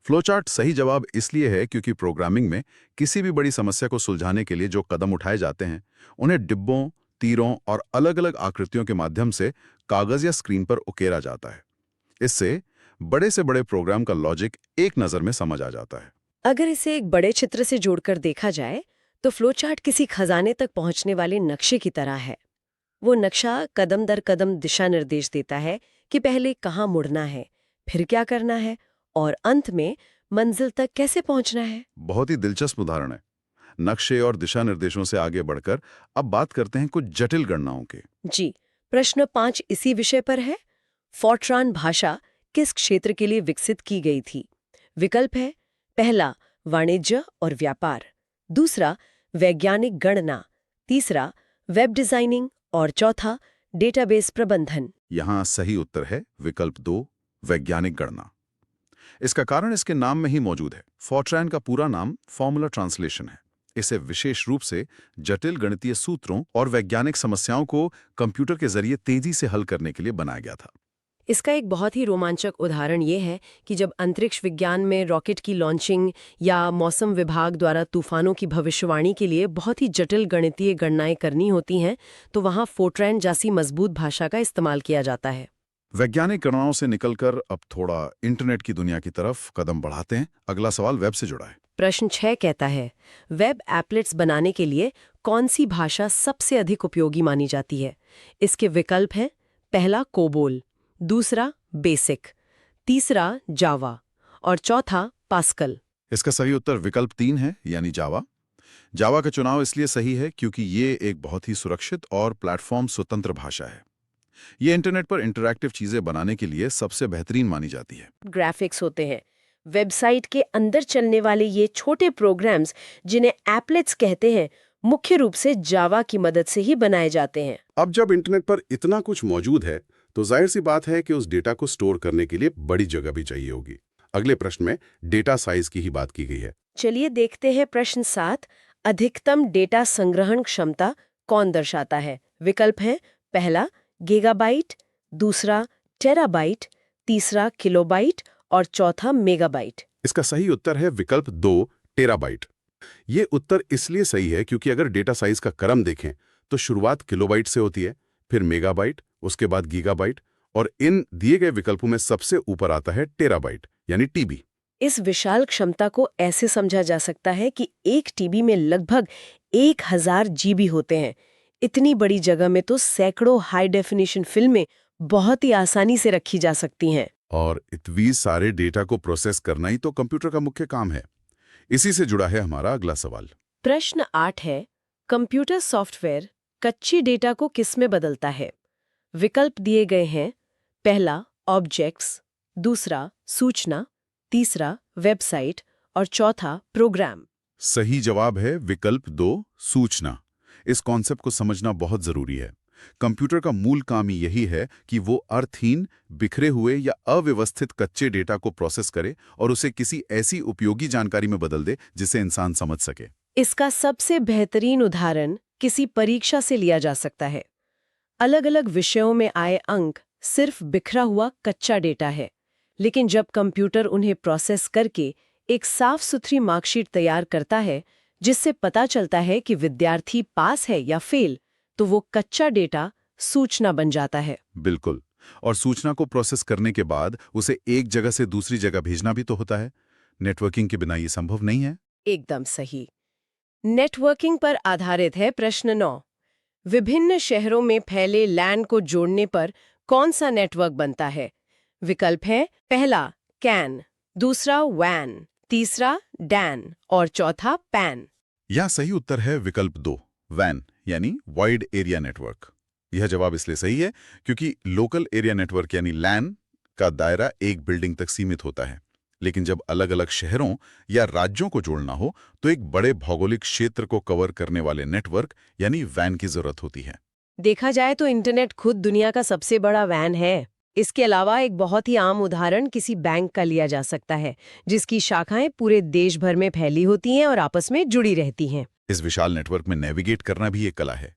B: फ्लो चार्ट सही जवाब इसलिए है क्योंकि प्रोग्रामिंग में किसी भी बड़ी समस्या को सुलझाने के लिए जो कदम उठाए जाते हैं, उन्हें डिब्बों, तीरों और अलग अलग आकृतियों के माध्यम से कागज या स्क्रीन पर उकेरा जाता है। इससे बड़े से बड़े प्रोग्राम का लॉजिक एक नज़र में समझ आ जाता है।
C: अगर इसे एक बड़े चित्र से जोड़कर देखा जाए तो फ्लोचार्ट किसी खजाने तक पहुंचने वाले नक्शे की तरह है। वो नक्शा कदम दर कदम दिशा निर्देश देता है कि पहले कहाँ मुड़ना है, फिर क्या करना है और अंत में मंजिल तक कैसे पहुंचना है।
B: बहुत ही दिलचस्प उदाहरण है। नक्शे और दिशा निर्देशों से आगे बढ़कर अब बात करते हैं कुछ जटिल गणनाओं के।
C: जी, प्रश्न 5 इसी विषय पर है। फोर्ट्रान भाषा किस क्षेत्र के लिए विकसित की गई थी? विकल्प है पहला वाणिज्य और व्यापार, दूसरा वैज्ञानिक गणना, तीसरा वेब डिजाइनिंग और चौथा डेटाबेस प्रबंधन।
B: यहाँ सही उत्तर है विकल्प 2, वैज्ञानिक गणना। इसका कारण इसके नाम में ही मौजूद है। फोर्ट्रान का पूरा नाम फॉर्मूला ट्रांसलेशन है। इसे विशेष रूप से जटिल गणितीय सूत्रों और वैज्ञानिक समस्याओं को कंप्यूटर के जरिए तेजी से हल करने के लिए बनाया गया था।
C: इसका एक बहुत ही रोमांचक उदाहरण ये है कि जब अंतरिक्ष विज्ञान में रॉकेट की लॉन्चिंग या मौसम विभाग द्वारा तूफानों की भविष्यवाणी के लिए बहुत ही जटिल गणितीय गणनाएं करनी होती हैं, तो वहाँ फोर्ट्रान जैसी मजबूत भाषा का इस्तेमाल किया जाता है।
B: वैज्ञानिक गणनाओं से निकलकर अब थोड़ा इंटरनेट की दुनिया की तरफ कदम बढ़ाते हैं। अगला सवाल वेब से जुड़ा है।
C: प्रश्न 6 कहता है, वेब एप्लेट्स बनाने के लिए कौन सी भाषा सबसे अधिक उपयोगी मानी जाती है? इसके विकल्प हैं पहला कोबोल, दूसरा बेसिक, तीसरा जावा और चौथा पास्कल।
B: इसका सही उत्तर विकल्प 3 है, यानी जावा। जावा का चुनाव इसलिए सही है क्योंकि ये एक बहुत ही सुरक्षित और प्लेटफॉर्म स्वतंत्र भाषा है। ये इंटरनेट पर इंटरैक्टिव चीजें बनाने के लिए सबसे बेहतरीन मानी जाती है।
C: ग्राफिक्स होते हैं, वेबसाइट के अंदर चलने वाले ये छोटे प्रोग्राम्स जिन्हें एप्लेट्स कहते हैं, मुख्य रूप से जावा की मदद से ही बनाए जाते हैं।
D: अब जब इंटरनेट पर इतना कुछ मौजूद है तो जाहिर सी बात है कि उस डेटा को स्टोर करने के लिए बड़ी जगह भी चाहिए होगी। अगले प्रश्न में डेटा साइज की ही बात की गई है।
C: चलिए देखते हैं प्रश्न 7, अधिकतम डेटा संग्रहण क्षमता कौन दर्शाता है? विकल्प हैं पहला गीगाबाइट, दूसरा टेराबाइट, तीसरा किलोबाइट और चौथा मेगाबाइट।
D: इसका सही उत्तर है विकल्प 2, टेराबाइट। ये उत्तर इसलिए सही है क्योंकि अगर डेटा साइज का क्रम देखें तो शुरुआत किलोबाइट से होती है, फिर मेगाबाइट, उसके बाद गीगाबाइट और इन दिए गए विकल्पों में सबसे ऊपर आता है टेराबाइट यानी टीबी।
C: इस विशाल क्षमता को ऐसे समझा जा सकता है कि एक टीबी में लगभग 1000 जीबी होते हैं। इतनी बड़ी जगह में तो सैकड़ों हाई डेफिनेशन फिल्में बहुत ही आसानी से रखी जा सकती हैं।
B: और इतनी सारे डेटा को प्रोसेस करना ही तो कंप्यूटर का मुख्य काम है। इसी से जुड़ा है हमारा अगला सवाल।
C: प्रश्न 8 है, कंप्यूटर सॉफ्टवेयर कच्ची डेटा को किस में बदलता है? विकल्प दिए गए हैं पहला ऑब्जेक्ट्स, दूसरा सूचना, तीसरा वेबसाइट और चौथा प्रोग्राम।
B: सही जवाब है विकल्प 2, सूचना। इस कॉन्सेप्ट को समझना बहुत जरूरी है। कंप्यूटर का मूल काम ही यही है कि वो अर्थहीन, बिखरे हुए या अव्यवस्थित कच्चे डेटा को प्रोसेस करे और उसे किसी ऐसी उपयोगी जानकारी में बदल दे जिसे इंसान समझ सके।
C: इसका सबसे बेहतरीन उदाहरण किसी परीक्षा से लिया जा सकता है। अलग-अलग विषयों में आए अंक सिर्फ बिखरा हुआ कच्चा डेटा है, लेकिन जब कंप्यूटर उन्हें प्रोसेस करके एक साफ सुथरी मार्कशीट तैयार करता है जिससे पता चलता है कि विद्यार्थी पास है या फेल, तो वो कच्चा डेटा सूचना बन जाता है।
B: बिल्कुल। और सूचना को प्रोसेस करने के बाद उसे एक जगह से दूसरी जगह भेजना भी तो होता है। नेटवर्किंग के बिना ये संभव नहीं है।
C: एकदम सही। नेटवर्किंग पर आधारित है प्रश्न 9। विभिन्न शहरों में फैले लैन को जोड़ने पर कौन सा नेटवर्क बनता है? विकल्प है पहला कैन, दूसरा वैन, तीसरा डैन और चौथा पैन।
B: यहाँ सही उत्तर है विकल्प 2, वैन यानी वाइड एरिया नेटवर्क। यह जवाब इसलिए सही है क्योंकि लोकल एरिया नेटवर्क यानी लैन का दायरा एक बिल्डिंग तक सीमित होता है, लेकिन जब अलग अलग शहरों या राज्यों को जोड़ना हो तो एक बड़े भौगोलिक क्षेत्र को कवर करने वाले नेटवर्क यानी वैन की जरूरत होती है।
C: देखा जाए तो इंटरनेट खुद दुनिया का सबसे बड़ा वैन है। इसके अलावा एक बहुत ही आम उदाहरण किसी बैंक का लिया जा सकता है, जिसकी शाखाएं पूरे देश भर में फैली होती हैं और आपस में जुड़ी रहती हैं।
B: इस विशाल नेटवर्क में नेविगेट करना भी एक कला है।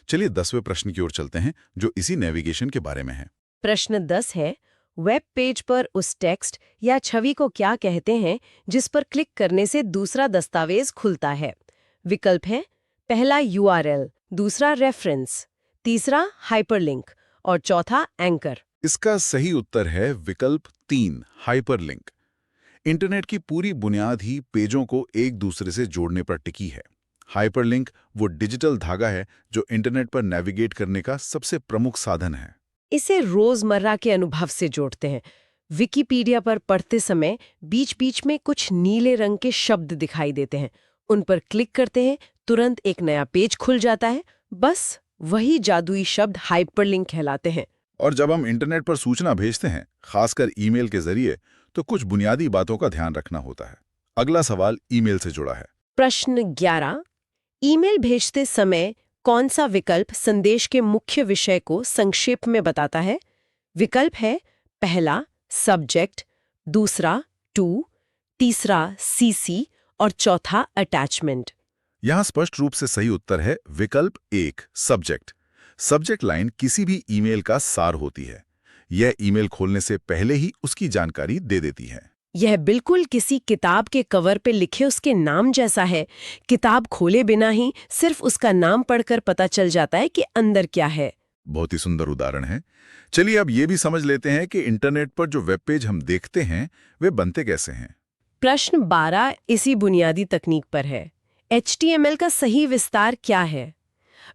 B: चलिए 10वें प्रश्न की ओर चलते हैं जो इसी नेविगेशन के बारे में है।
C: प्रश्न 10 है, वेब पेज पर उस टेक्स्ट या छवि को क्या कहते हैं जिस पर क्लिक करने से दूसरा दस्तावेज खुलता है? विकल्प है पहला URL, दूसरा रेफरेंस, तीसरा हाइपरलिंक और चौथा एंकर।
B: इसका सही उत्तर है विकल्प 3, हाइपरलिंक। इंटरनेट की पूरी बुनियाद ही पेजों को एक दूसरे से जोड़ने पर टिकी है। हाइपरलिंक वो डिजिटल धागा है जो इंटरनेट पर नेविगेट करने का सबसे प्रमुख साधन है।
C: इसे रोजमर्रा के अनुभव से जोड़ते हैं। विकिपीडिया पर पढ़ते समय बीच-बीच में कुछ नीले रंग के शब्द दिखाई देते हैं। उन पर क्लिक करते हैं, तुरंत एक नया पेज खुल जाता है। बस वही जादुई शब्द हाइपरलिंक कहलाते हैं।
B: और जब हम इंटरनेट पर सूचना भेजते हैं, खासकर ईमेल के जरिए, तो कुछ बुनियादी बातों का ध्यान रखना होता है। अगला सवाल ईमेल से जुड़ा है।
C: प्रश्न 11। ईमेल भेजते समय कौन सा विकल्प संदेश के मुख्य विषय को संक्षेप में बताता है? विकल्प है पहला सब्जेक्ट, दूसरा टू, तीसरा सीसी और चौथा अटैचमेंट।
B: यहाँ स्पष्ट रूप से सही उत्तर है विकल्प 1, सब्जेक्ट। सब्जेक्ट लाइन किसी भी ईमेल का सार होती है। यह ईमेल खोलने से पहले ही उसकी जानकारी दे देती है।
C: यह बिल्कुल किसी किताब के कवर पे लिखे उसके नाम जैसा है। किताब खोले बिना ही सिर्फ उसका नाम पढ़कर पता चल जाता है कि अंदर क्या है।
B: बहुत ही सुंदर उदाहरण है। चलिए अब ये भी समझ लेते हैं कि इंटरनेट पर जो वेब पेज हम देखते हैं वे बनते कैसे हैं।
C: प्रश्न 12 इसी बुनियादी तकनीक पर है। HTML का सही विस्तार क्या है?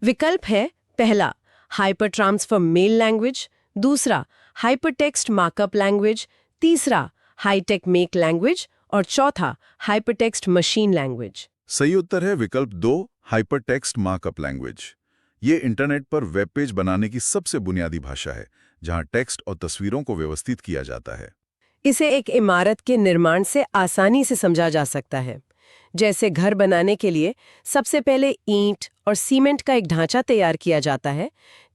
C: विकल्प है पहला हाइपर ट्रांसफर मेल लैंग्वेज, दूसरा हाइपरटेक्स्ट मार्कअप लैंग्वेज, तीसरा हाईटेक मेक लैंग्वेज और चौथा हाइपरटेक्स्ट मशीन लैंग्वेज।
B: सही उत्तर है विकल्प 2, हाइपरटेक्स्ट मार्कअप लैंग्वेज। ये इंटरनेट पर वेब पेज बनाने की सबसे बुनियादी भाषा है, जहां टेक्स्ट और तस्वीरों को व्यवस्थित किया जाता है।
C: इसे एक इमारत के निर्माण से आसानी से समझा जा सकता है। जैसे घर बनाने के लिए सबसे पहले ईंट और सीमेंट का एक ढांचा तैयार किया जाता है,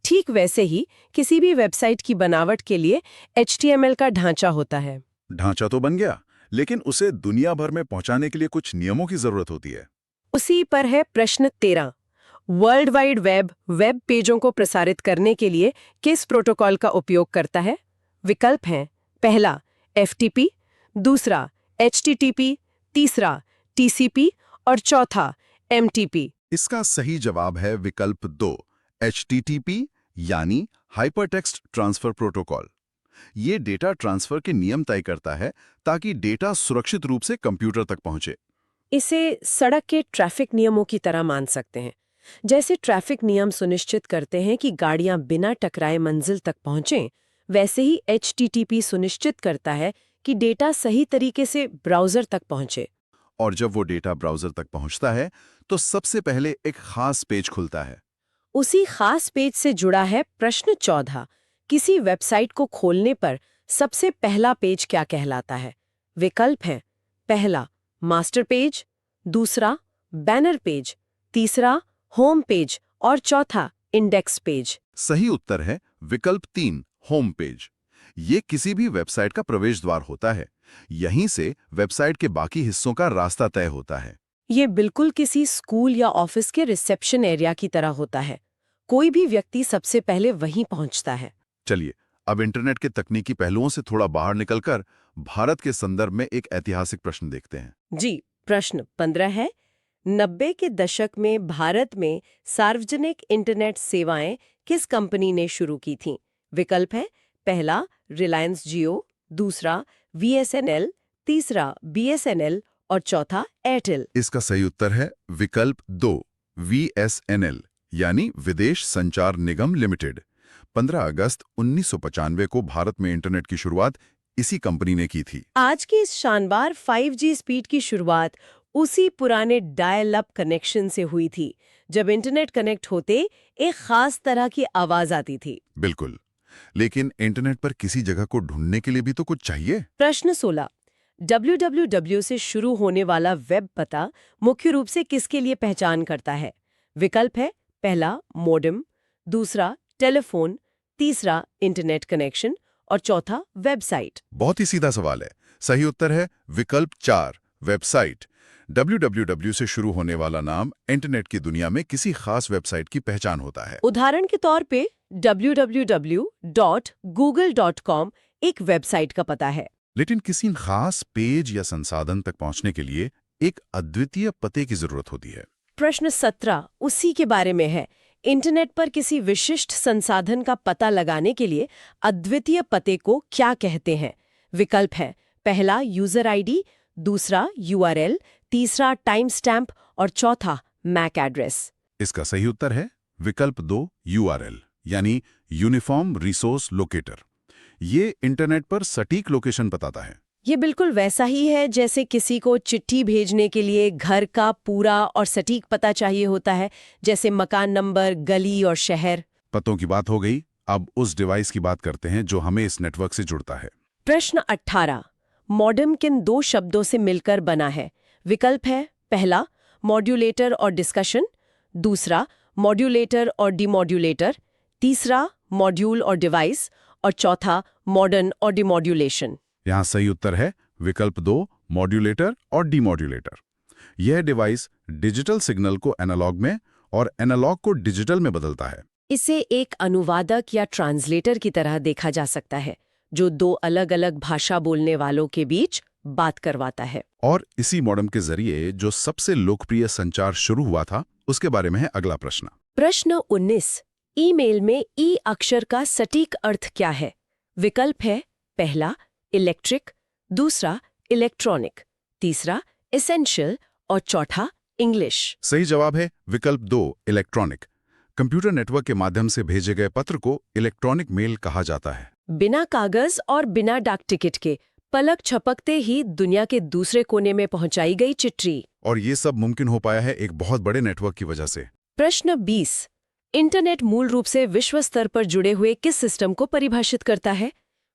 C: ठीक वैसे ही किसी भी वेबसाइट की बनावट के लिए HTML का ढांचा होता है।
B: ढांचा तो बन गया, लेकिन उसे दुनिया भर में पहुंचाने के लिए कुछ नियमों की जरूरत होती है।
C: उसी पर है प्रश्न 13। वर्ल्ड वाइड वेब पेजों को प्रसारित करने के लिए किस प्रोटोकॉल का उपयोग करता है? विकल्प हैं पहला FTP, दूसरा HTTP, तीसरा TCP और चौथा MTP।
B: इसका सही जवाब है विकल्प 2, HTTP यानी हाइपरटेक्स्ट ट्रांसफर प्रोटोकॉल। ये डेटा ट्रांसफर के नियम तय करता है ताकि डेटा सुरक्षित रूप से कंप्यूटर तक पहुंचे।
C: इसे सड़क के ट्रैफिक नियमों की तरह मान सकते हैं। जैसे ट्रैफिक नियम सुनिश्चित करते हैं कि गाड़ियां बिना टकराए मंजिल तक पहुंचें, वैसे ही HTTP सुनिश्चित करता है कि डेटा सही तरीके से ब्राउज़र तक पहुंचे।
B: और जब वो डेटा ब्राउज़र तक पहुंचता है, तो सबसे पहले एक खास पेज खुलता है।
C: उसी खास पेज से जुड़ा है प्रश्न 14। किसी वेबसाइट को खोलने पर सबसे पहला पेज क्या कहलाता है? विकल्प हैं पहला मास्टर पेज, दूसरा बैनर पेज, तीसरा होम पेज और चौथा इंडेक्स पेज।
B: सही उत्तर है विकल्प 3, होम पेज। ये किसी भी वेबसाइट का प्रवेश द्वार होता है। यहीं से वेबसाइट के बाकी हिस्सों का रास्ता तय होता है।
C: ये बिल्कुल किसी स्कूल या ऑफिस के रिसेप्शन एरिया की तरह होता है। कोई भी व्यक्ति सबसे पहले वहीं पहुंचता है।
B: चलिए अब इंटरनेट के तकनीकी पहलुओं से थोड़ा बाहर निकलकर भारत के संदर्भ में एक ऐतिहासिक प्रश्न देखते हैं।
C: जी, प्रश्न 15 है। 90 के दशक में भारत में सार्वजनिक इंटरनेट सेवाएं किस कंपनी ने शुरू की थीं? विकल्प है पहला रिलायंस जियो, दूसरा VSNL, तीसरा BSNL और चौथा एयरटेल।
B: इसका सही उत्तर है विकल्प 2, VSNL यानी विदेश संचार निगम लिमिटेड। 15 अगस्त 1995 को भारत में इंटरनेट की शुरुआत इसी कंपनी ने की थी।
C: आज की इस शानदार 5G स्पीड की शुरुआत उसी पुराने डायल अप कनेक्शन से हुई थी, जब इंटरनेट कनेक्ट होते एक खास तरह की आवाज आती थी।
B: बिल्कुल, लेकिन इंटरनेट पर किसी जगह को ढूंढने के लिए भी तो कुछ चाहिए।
C: प्रश्न 16। www से शुरू होने वाला वेब पता मुख्य रूप से किसके लिए पहचान करता है? विकल्प है पहला मोडेम, दूसरा टेलीफोन, तीसरा इंटरनेट कनेक्शन और चौथा वेबसाइट।
B: बहुत ही सीधा सवाल है। सही उत्तर है विकल्प 4, वेबसाइट। www से शुरू होने वाला नाम इंटरनेट की दुनिया में किसी खास वेबसाइट की पहचान होता है।
C: उदाहरण के तौर पे www.google.com एक वेबसाइट का पता है।
B: लेकिन किसी खास पेज या संसाधन तक पहुंचने के लिए एक अद्वितीय पते की जरूरत होती है।
C: प्रश्न 17 उसी के बारे में है। इंटरनेट पर किसी विशिष्ट संसाधन का पता लगाने के लिए अद्वितीय पते को क्या कहते हैं? विकल्प है पहला यूजर आईडी, दूसरा यूआरएल, तीसरा टाइम स्टैम्प और चौथा मैक एड्रेस।
D: इसका सही उत्तर है विकल्प 2 URL यानी यूनिफॉर्म रिसोर्स लोकेटर। ये इंटरनेट पर सटीक लोकेशन बताता है।
C: ये बिल्कुल वैसा ही है जैसे किसी को चिट्ठी भेजने के लिए घर का पूरा और सटीक पता चाहिए होता है, जैसे मकान नंबर, गली और शहर।
D: पतों की बात हो गई, अब उस डिवाइस की बात करते हैं जो हमें इस नेटवर्क से जुड़ता है।
C: प्रश्न 18। मॉडेम किन दो शब्दों से मिलकर बना है? विकल्प है पहला मॉड्यूलेटर और डिस्कशन, दूसरा मॉड्यूलेटर और डिमॉड्यूलेटर, तीसरा मॉड्यूल और डिवाइस और चौथा मॉडर्न और डिमॉड्यूलेशन।
D: यहाँ सही उत्तर है विकल्प 2 मॉड्यूलेटर और डीमॉड्यूलेटर। यह डिवाइस डिजिटल सिग्नल को एनालॉग में और एनालॉग को डिजिटल में बदलता है।
C: इसे एक अनुवादक या ट्रांसलेटर की तरह देखा जा सकता है, जो दो अलग-अलग भाषा बोलने वालों के बीच बात करवाता है।
D: और इसी मॉडेम के जरिए जो सबसे लोकप्रिय संचार शुरू हुआ था, उसके बारे में है अगला प्रश्न।
C: प्रश्न 19। ईमेल में ई अक्षर का सटीक अर्थ क्या है? विकल्प है पहला इलेक्ट्रिक, दूसरा इलेक्ट्रॉनिक, तीसरा एसेंशियल और चौथा इंग्लिश।
D: सही जवाब है विकल्प 2 इलेक्ट्रॉनिक। कंप्यूटर नेटवर्क के माध्यम से भेजे गए पत्र को इलेक्ट्रॉनिक मेल कहा जाता है।
C: बिना कागज और बिना डाक टिकट के पलक झपकते ही दुनिया के दूसरे कोने में पहुंचाई गई चिट्ठी।
D: और ये सब मुमकिन हो पाया है एक बहुत बड़े नेटवर्क की वजह से।
C: प्रश्न 20। इंटरनेट मूल रूप से विश्व स्तर पर जुड़े हुए किस सिस्टम को परिभाषित करता है?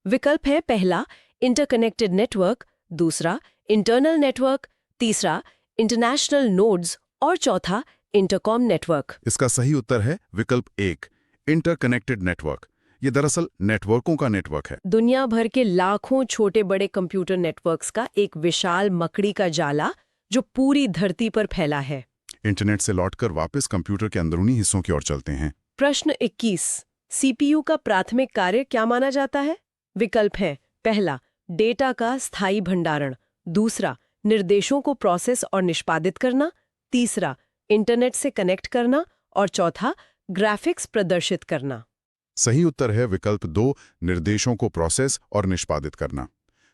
C: विकल्प है पहला इंटरकनेक्टेड नेटवर्क, दूसरा इंटरनल नेटवर्क, तीसरा इंटरनेशनल नोड्स और चौथा इंटरकॉम नेटवर्क।
D: इसका सही उत्तर है विकल्प 1 इंटरकनेक्टेड नेटवर्क। ये दरअसल नेटवर्कों का नेटवर्क है।
C: दुनिया भर के लाखों छोटे बड़े कंप्यूटर नेटवर्क्स का एक विशाल मकड़ी का जाला जो पूरी धरती पर फैला है।
D: इंटरनेट से लौटकर वापस कंप्यूटर के अंदरूनी हिस्सों की ओर चलते हैं।
C: प्रश्न 21। सीपीयू का प्राथमिक कार्य क्या माना जाता है? विकल्प है पहला डेटा का स्थायी भंडारण, दूसरा निर्देशों को प्रोसेस और निष्पादित करना, तीसरा इंटरनेट से कनेक्ट करना और चौथा ग्राफिक्स प्रदर्शित करना।
D: सही उत्तर है विकल्प 2 निर्देशों को प्रोसेस और निष्पादित करना।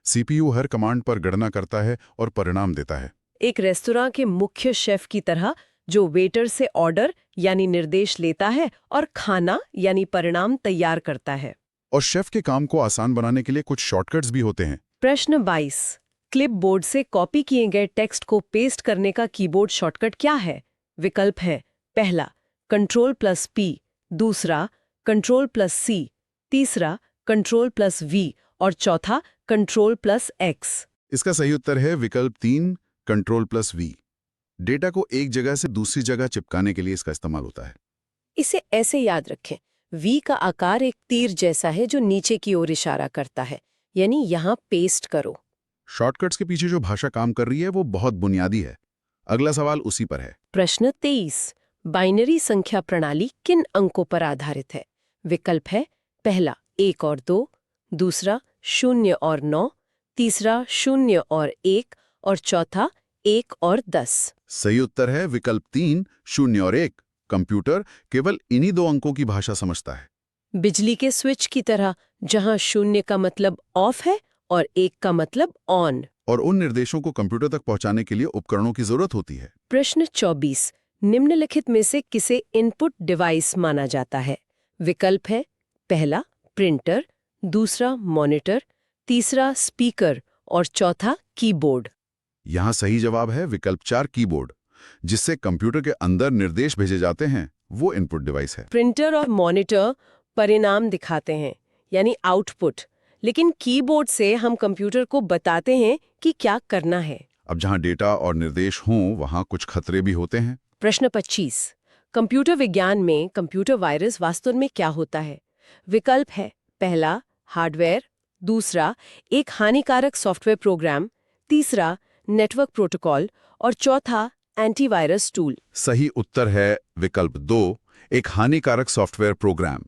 D: सीपीयू हर कमांड पर गणना करता है और परिणाम देता है।
C: एक रेस्तुरां के मुख्य शेफ की तरह जो वेटर से ऑर्डर यानी निर्देश लेता है और खाना यानी परिणाम तैयार करता है।
D: और शेफ के काम को आसान बनाने के लिए कुछ शॉर्टकट्स भी होते हैं।
C: प्रश्न 22। क्लिपबोर्ड से कॉपी किए गए टेक्स्ट को पेस्ट करने का कीबोर्ड शॉर्टकट क्या है? विकल्प है पहला Ctrl+P, दूसरा Ctrl+C, तीसरा Ctrl+V और चौथा Ctrl+X।
D: इसका सही उत्तर है विकल्प 3 Ctrl+V। डेटा को एक जगह से दूसरी जगह चिपकाने के लिए इसका इस्तेमाल होता है।
C: इसे ऐसे याद रखें, V का आकार एक तीर जैसा है जो नीचे की ओर इशारा करता है, यानी यहाँ पेस्ट करो।
D: शॉर्टकट्स के पीछे जो भाषा काम कर रही है वो बहुत बुनियादी है। अगला सवाल उसी पर है।
C: प्रश्न 23। बाइनरी संख्या प्रणाली किन अंकों पर आधारित है? विकल्प है पहला 1 और 2, दूसरा 0 और 9, तीसरा 0 और 1 और चौथा 1 और 10।
D: सही उत्तर है विकल्प 3 0 और 1। कंप्यूटर केवल इन्हीं 2 अंकों की भाषा समझता है।
C: बिजली के स्विच की तरह, जहां 0 का मतलब ऑफ है और 1 का मतलब ऑन।
D: और उन निर्देशों को कंप्यूटर तक पहुंचाने के लिए उपकरणों की जरूरत होती है।
C: प्रश्न 24। निम्नलिखित में से किसे इनपुट डिवाइस माना जाता है? विकल्प है पहला प्रिंटर, दूसरा मॉनिटर, तीसरा स्पीकर और चौथा कीबोर्ड।
D: यहाँ सही जवाब है विकल्प 4 कीबोर्ड। जिससे कंप्यूटर के अंदर निर्देश भेजे जाते हैं वो इनपुट डिवाइस है।
C: प्रिंटर और मॉनिटर परिणाम दिखाते हैं यानी आउटपुट, लेकिन कीबोर्ड से हम कंप्यूटर को बताते हैं कि क्या करना है।
D: अब जहाँ डेटा और निर्देश हों वहाँ कुछ खतरे भी होते हैं।
C: प्रश्न 25। कंप्यूटर विज्ञान में कंप्यूटर वायरस वास्तव में क्या होता है? विकल्प है पहला हार्डवेयर, दूसरा एक हानिकारक सॉफ्टवेयर प्रोग्राम, तीसरा नेटवर्क प्रोटोकॉल और चौथा एंटीवायरस टूल।
D: सही उत्तर है विकल्प 2 एक हानिकारक सॉफ्टवेयर प्रोग्राम।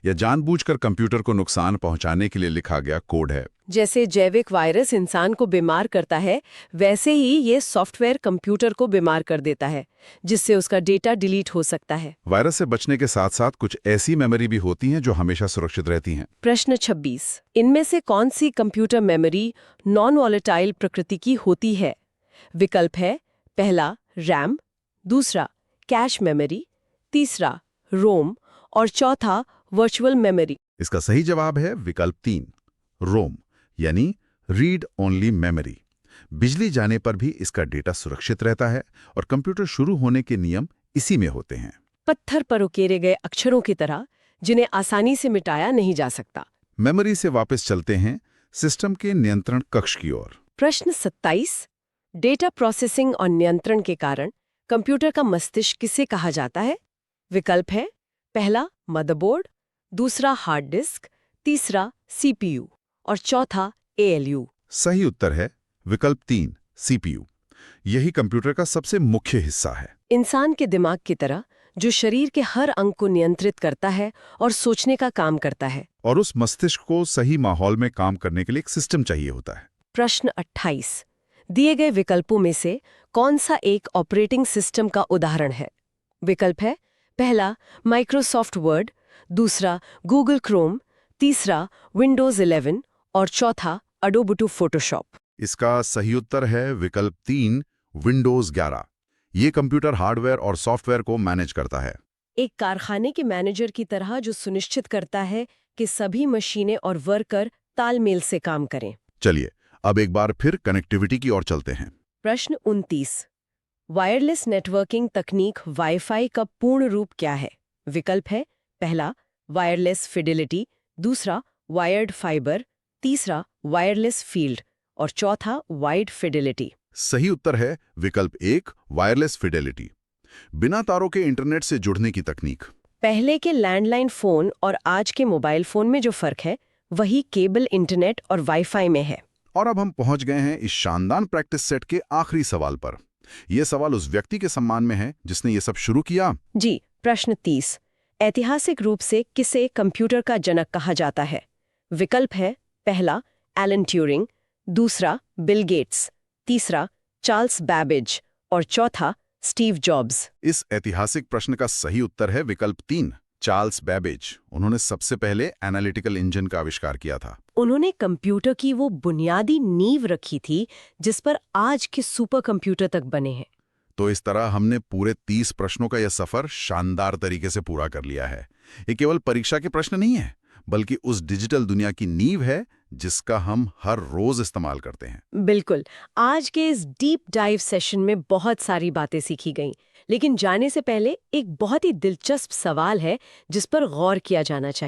D: या जानबूझकर कंप्यूटर को नुकसान पहुंचाने के लिए लिखा गया कोड है।
C: जैसे जैविक वायरस इंसान को बीमार करता है, वैसे ही ये सॉफ्टवेयर कंप्यूटर को बीमार कर देता है, जिससे उसका डेटा डिलीट हो सकता है।
D: वायरस से बचने के साथ साथ कुछ ऐसी मेमोरी भी होती हैं जो हमेशा सुरक्षित रहती हैं।
C: प्रश्न 26। इनमें से कौन सी कंप्यूटर मेमोरी नॉन वॉलेटाइल प्रकृति की होती है? विकल्प है पहला रैम, दूसरा कैश मेमोरी, तीसरा रोम और चौथा वर्चुअल मेमोरी।
D: इसका सही जवाब है विकल्प 3, रोम, यानी रीड ओनली मेमोरी। बिजली जाने पर भी इसका डेटा सुरक्षित रहता है और कंप्यूटर शुरू होने के नियम इसी में होते हैं।
C: पत्थर पर उकेरे गए अक्षरों की तरह, जिन्हें आसानी से मिटाया नहीं जा सकता।
D: मेमोरी से वापस चलते हैं सिस्टम के नियंत्रण कक्ष की ओर।
C: प्रश्न 27। डेटा प्रोसेसिंग और नियंत्रण के कारण कंप्यूटर का मस्तिष्क किसे कहा जाता है? विकल्प है पहला मदरबोर्ड, दूसरा हार्ड डिस्क, तीसरा सीपीयू और चौथा एएलयू।
D: सही उत्तर है विकल्प 3, सीपीयू। यही कंप्यूटर का सबसे मुख्य हिस्सा है।
C: इंसान के दिमाग की तरह, जो शरीर के हर अंग को नियंत्रित करता है और सोचने का काम करता है।
D: और उस मस्तिष्क को सही माहौल में काम करने के लिए एक सिस्टम चाहिए होता है।
C: प्रश्न 28। दिए गए विकल्पों में से कौन सा एक ऑपरेटिंग सिस्टम का उदाहरण है? विकल्प है पहला माइक्रोसॉफ्ट वर्ड, दूसरा गूगल क्रोम, तीसरा विंडोज 11 और चौथा अडोबे फोटोशॉप।
D: इसका सही उत्तर है विकल्प 3, विंडोज 11। ये कंप्यूटर हार्डवेयर और सॉफ्टवेयर को मैनेज करता है।
C: एक कारखाने के मैनेजर की तरह, जो सुनिश्चित करता है कि सभी मशीनें और वर्कर तालमेल से काम करें।
D: चलिए अब एक बार फिर कनेक्टिविटी की ओर चलते हैं।
C: प्रश्न 29। वायरलेस नेटवर्किंग तकनीक वाईफाई का पूर्ण रूप क्या है? विकल्प है पहला वायरलेस फिडेलिटी, दूसरा वायर्ड फाइबर, तीसरा वायरलेस फील्ड और चौथा वाइड फिडेलिटी।
D: सही उत्तर है विकल्प 1, वायरलेस फिडेलिटी। बिना तारों के इंटरनेट से जुड़ने की तकनीक।
C: पहले के लैंडलाइन फोन और आज के मोबाइल फोन में जो फर्क है, वही केबल इंटरनेट और वाईफाई में है।
D: और अब हम पहुंच गए हैं इस शानदार प्रैक्टिस सेट के आखिरी सवाल पर। यह सवाल उस व्यक्ति के सम्मान में है जिसने ये सब शुरू किया।
C: जी। प्रश्न 30। ऐतिहासिक रूप से किसे कंप्यूटर का जनक कहा जाता है? विकल्प है पहला एलन ट्यूरिंग, दूसरा बिल गेट्स, तीसरा चार्ल्स बैबेज और चौथा स्टीव जॉब्स।
D: इस ऐतिहासिक प्रश्न का सही उत्तर है विकल्प 3, चार्ल्स बैबेज। उन्होंने सबसे पहले एनालिटिकल इंजन का आविष्कार किया था।
C: उन्होंने कंप्यूटर की वो बुनियादी नींव रखी थी जिस पर आज के सुपर कंप्यूटर तक बने हैं।
D: तो इस तरह हमने पूरे 30 प्रश्नों का यह सफर शानदार तरीके से पूरा कर लिया है। ये केवल परीक्षा के प्रश्न नहीं है, बल्कि उस डिजिटल दुनिया की नींव है जिसका हम हर रोज इस्तेमाल करते हैं।
C: बिल्कुल। आज के इस डीप डाइव सेशन में बहुत सारी बातें सीखी गईं, लेकिन जाने से पहले एक बहुत ही दिलचस्प सवाल है जिस पर गौर किया जाना चाहिए।